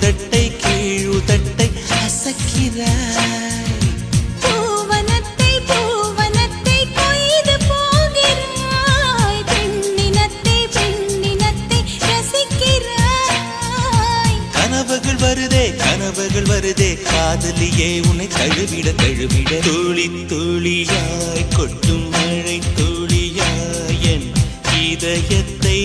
மேலுதட்டை கீழுதட்டை அசக்கிறாய். கனவுகள் வருதே காதலியே உன்னை தழுவிட தழுவிட துளி துளியாய் கொட்டும் மழை துளியாய் என் இதயத்தை